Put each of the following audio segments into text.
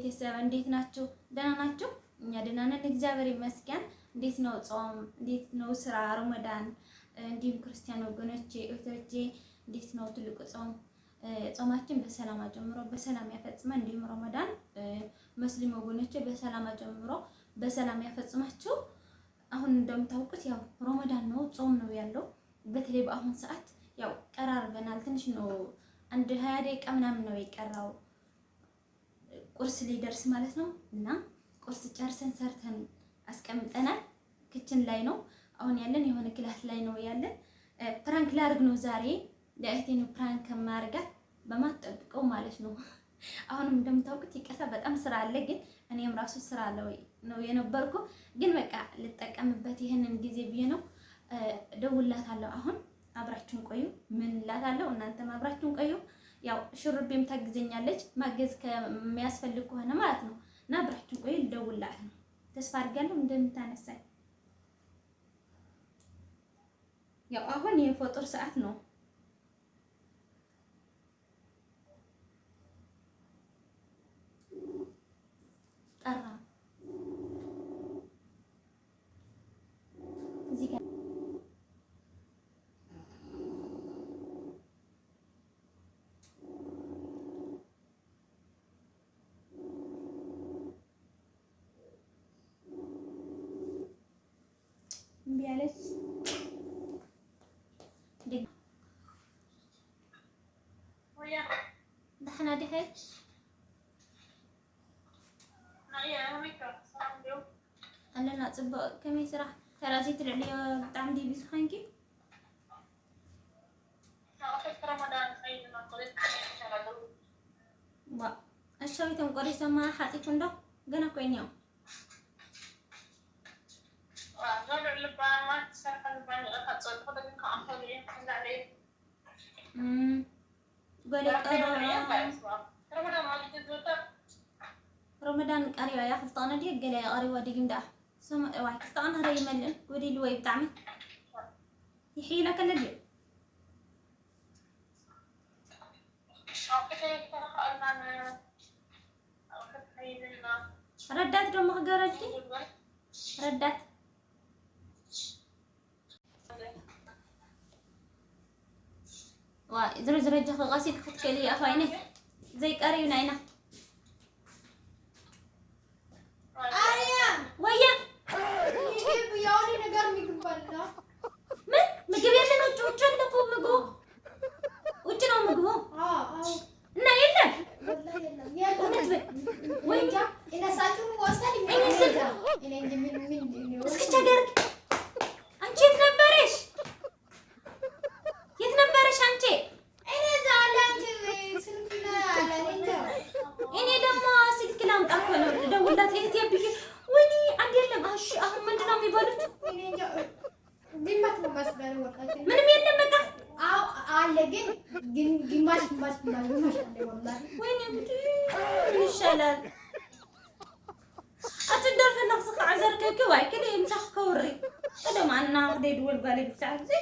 ቤተሰብ እንዴት ናችሁ? ደህና ናችሁ? እኛ ደህና ነን፣ እግዚአብሔር ይመስገን። እንዴት ነው ጾም? እንዴት ነው ስራ? ረመዳን እንዲሁም ክርስቲያን ወገኖቼ እህቶቼ እንዴት ነው ትልቁ ጾም? ጾማችን በሰላም አጀምሮ በሰላም ያፈጽመን። እንዲሁም ረመዳን ሙስሊም ወገኖቼ በሰላም አጀምሮ በሰላም ያፈጽማችሁ። አሁን እንደምታውቁት ያው ረመዳን ነው፣ ጾም ነው ያለው። በተለይ በአሁን ሰዓት ያው ቀራርበናል። ትንሽ ነው አንድ 20 ደቂቃ ምናምን ነው የቀራው ቁርስ ሊደርስ ማለት ነው። እና ቁርስ ጨርሰን ሰርተን አስቀምጠናል። ክችን ላይ ነው አሁን ያለን፣ የሆነ ክላስ ላይ ነው ያለን። ፕራንክ ላርግ ነው ዛሬ ለእህቴ ነው ፕራንክ ከማርጋት በማጠብቀው ማለት ነው። አሁንም እንደምታውቁት ይቀሳ በጣም ስራ አለ፣ ግን እኔም ራሱ ስራ ነው የነበርኩ። ግን በቃ ልጠቀምበት ይሄንን ጊዜ ብዬ ነው ደውላታለሁ። አሁን አብራችሁን ቆዩ። ምን ላታለሁ እናንተም አብራችሁን ቆዩ። ያው ሹሩቤም ታግዘኛለች ማገዝ ከሚያስፈልግ ከሆነ ማለት ነው። እና አብራችሁን ቆዩ። ልደውላት ነው። ተስፋ አድርጋለሁ እንደምታነሳኝ። ያው አሁን የፈጡር ሰዓት ነው። ጠራ እዚህ ጋር ቢያለች دحنا دحيت أنا نتصبق كم يسرح ترازي ترعلي بتعم دي بيسخنكي وا أشوي تم قريسة ما حاتي كندا جنا كوينيو رمضان قريبا يا خفطانه دي قال يا قريبا دي جمدا سم واحد خفطانه هري ملن ودي لوي بتعمل يحيلك كل دي ردات دم خجرتي ردات وا زرزر جخ غاسي تخت كلي افاينه زي قريب ناينا አሪያም ወያ ይሄ ያውኒ ነገር ምግባልና ምን ምግብ የለም። ውጭ እንደቆ ምግቡ ውጭ ነው ምግቡ። አዎ እና የለም ወላሂ የለም ወይጃ እነሳችሁ ወሰድ ይመጣ እኔ ምን እስኪ ቸገር አንቺ የት ነበርሽ? የት ነበርሽ አንቺ? እኔ ዛሬ አንቺ ስልክ ላይ አለኝ። እኔ ደግሞ ስልክ ላምጣ እኮ ነው ደውላት እህቴ ብዬ ወይኔ አንድ የለም። እሺ አሁን ምንድን ነው የሚበሉት? ምንም የለም በቃ አዎ አለ ግን ግማሽ አለ ወላሂ ወይኔ ምን ይሻላል? أتقدر نفسك عذر كواي كده يمسح كوري كده معنا غدي دول بالي بتاعك زي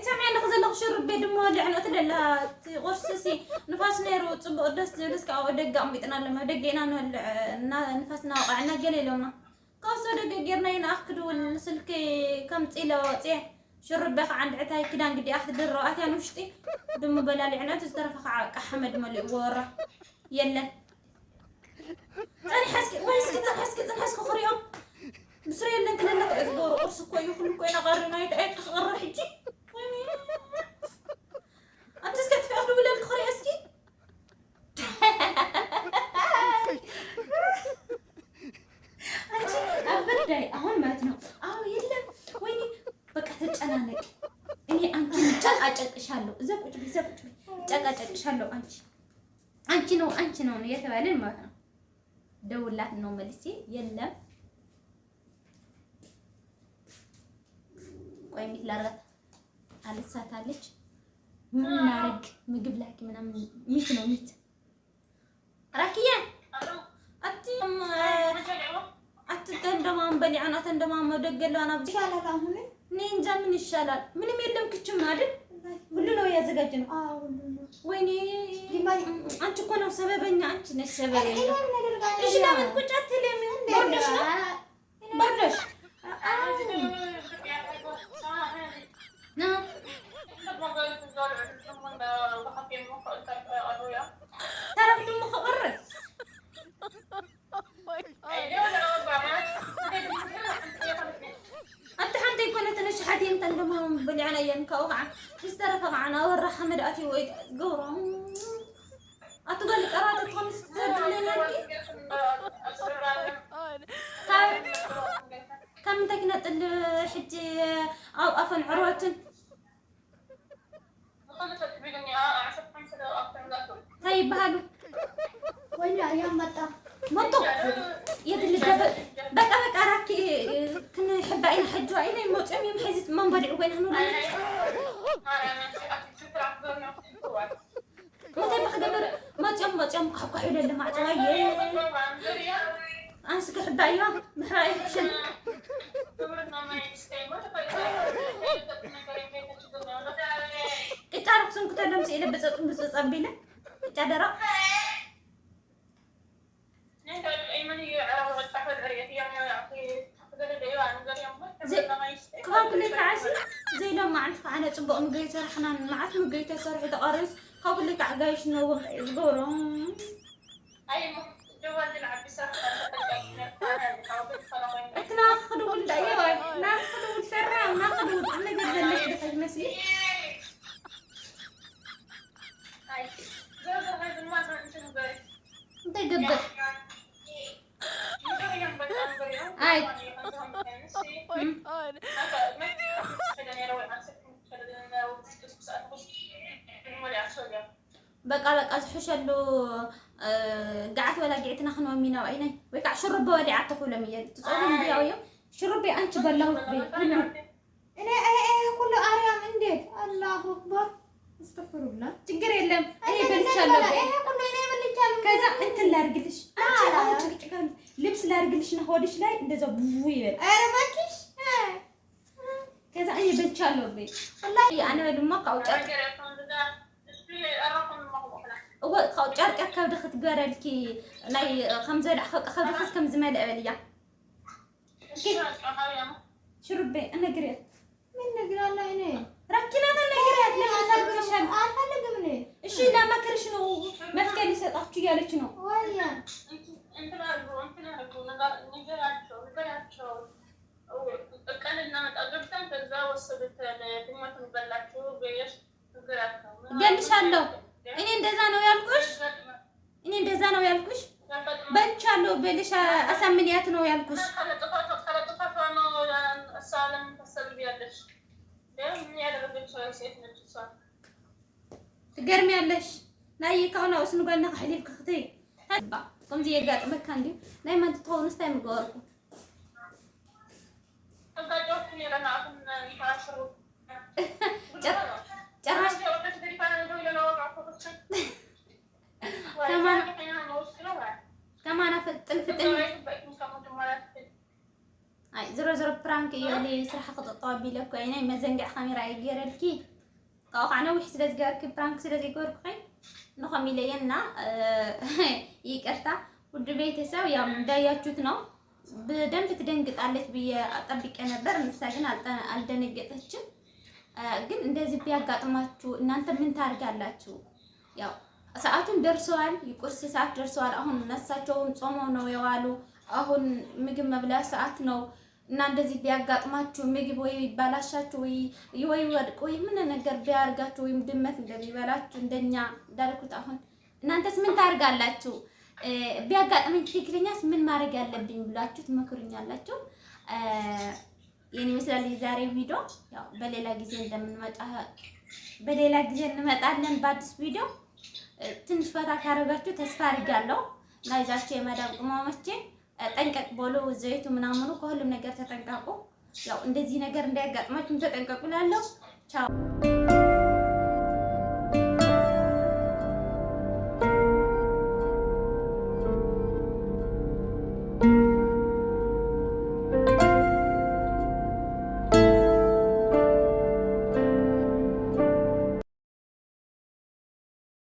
سامعين نخزن لك شرب بيد مولع عنو تدلا غرسسي نفاس نيرو تصبق دس دسك او دق امبيتنا لما دقينا نفاسنا وقعنا قليلونا قاصو دق غيرنا يناخدو السلك كم تيله وطيه شرب بخ عند عتاي كدان قدي اخذ دروات يا نشطي دم بلالي عنات استرفخ احمد ملي ورا يلا انا حاسك خريوم بسري يلا انت لنا تقدر قرص كوي وكل كوي غير نايت اي تغرى حجي انت سكت في اخذ ولا الخري اسكي انت ابدا اهون مالتنا يلا ويني በቃ ተጨናነቅ። እኔ አንቺ ጫቃጨቅሻለሁ ዘቁጭ ጫቃጨቅሻለሁ። አንቺ ነው የተባለን ማለት ነው። ደውላት ነው መልሴ የለም። ቆይ ሚት ላራት አልሳታለች። ምን እናርግ? ምግብ ላኪ ምናምን ሚት ነው ሚት ራኪያ አትተንደማም በሊ አና ተንደማም ደገለው አና ብቻ አላላ አሁን እኔ እንጃ ምን ይሻላል? ምንም የለም ክችም አይደል? ሁሉ ነው ያዘ እያዘጋጀ ነው። ወይኔ አንቺ እኮ ነው ሰበበኛ፣ አንቺ ነሽ ሰበበኛ። እሺ ለምን ቁጭ አትልም? በርዶሽ ነው በርዶሽ تعرف دم مخبرك انت حنتي كنت نشحتي انت دمهم بلي عليا مكوقع تسترف معنا ورا حمد اتي ويد قورا اتقول لك اراد خمس لنا كم تكنت الحجي او افن عروه طيب بهالو وين ايام مطو يدل بقى راكي كنا نحب عين حجوا عين موطعم يوم حيزت ما نبرع وين هنو متى بخدمر موطعم حقا الى اللي مع طوايه انسك حب ايام محراي حشن تعرف سن كنت لمس الى بس صبيله تعدرا كمان كل تعاسي زي لو ما عرف انا صبق مقيت سرحنا معك مقيت سرح تقرص خاف لك عقايش نو زغورو اي جوال نلعب بسرح ناخذوا ولد ايوه ناخذوا سرع ناخذوا انا قد لك دخل مسي انت قبل اي بقى زحشلو قعدت ولا قعدتنا خنوا مينا وعيني ويقع شرب ولي عطفوا لمية تصورون بياويو شربي انت بلاوت بي انا كله اريام عندك الله اكبر استغفر الله تقر يلم انا بلشالو كذا انت اللي ارجلش ልብስ ላርግልሽ ነው ሆድሽ ላይ እንደዛ ቡው ይበል። ኧረ እባክሽ ከዛ እኔ በልቻለሁ በይ والله انا ድማ ካውጫር ካውጫር ከብደ ክትገረልኪ ናይ ከምዘ ከብደ ከስ ከም ዝመልአ በልያ ሽሩቤ እነግርያት ምን ነግራለሁ እኔ ራኪና ተነግርያት ለማሳብርሻል አልፈልግም እኔ እሺ ለማከርሽ ነው መፍትሄ ሊሰጣችሁ እያለች ነው ወያ እንትና ነገራቸው እቀልና መጣገብታን ከዛ ወሰዱት ለድማቱን በላችሁ በየሽ ነገራቸው ገልሻለሁ እኔ እንደዛ ነው ያልኩሽ በልቻለሁ በልሻ አሳምንያት ነው ያልኩሽ ከለጥፋቷ ነው አሳለም ተሰብያለሽ ለምን ያደረገችው ሴት ነች እሷ ትገርሚያለሽ ናይ ካውና ወስኑ ጋልና ከሕሊፍ ክኽተይ ታባ ከምዚ የጋጥመካ እንዴ ናይ ማን ትተውንስ ታይ ምገወርኩ ተጋጆት ነና አሁን ታሽሩ ጨራሽ كمان فطن اي زرو برانك يلي صراحه قططوا بيلك عيني مزنقع خميره يجرلكي قاقعنا وحش لازقارك برانك ስለዚህ ጎርኩኝ ነው ከሚለየና ይቅርታ ውድ ቤተሰብ ያው እንዳያችሁት ነው በደንብ ትደንግጣለች ብዬ አጠብቄ ነበር ምሳ ግን አልደነገጠችም ግን እንደዚህ ቢያጋጥማችሁ እናንተ ምን ታርጋላችሁ ያው ሰዓቱን ደርሰዋል የቁርስ ሰዓት ደርሰዋል አሁን ነሳቸውም ጾመው ነው የዋሉ አሁን ምግብ መብላ ሰዓት ነው እና እንደዚህ ቢያጋጥማችሁ ምግብ ወይ ይባላሻችሁ ወይ ወድቆ ምን ነገር ቢያርጋችሁ ወይ ድመት እንደሚበላችሁ እንደኛ ዳልኩት አሁን እናንተስ ምን ታርጋላችሁ ቢያጋጥመኝ ትክክለኛስ ምን ማድረግ ያለብኝ ብላችሁ ትመክሩኛላችሁ የኔ መስላል የዛሬ ቪዲዮ ያው በሌላ ጊዜ እንመጣለን በአዲስ ቪዲዮ ትንሽ ፈታ ካረጋችሁ ተስፋ አድርጋለሁ ላይዛችሁ የመዳም ቅመሞቼ ጠንቀቅ ቦሎ ዘይቱ ምናምኑ ከሁሉም ነገር ተጠንቀቁ ያው እንደዚህ ነገር እንዳያጋጥማችሁ ተጠንቀቁ ላለው ቻው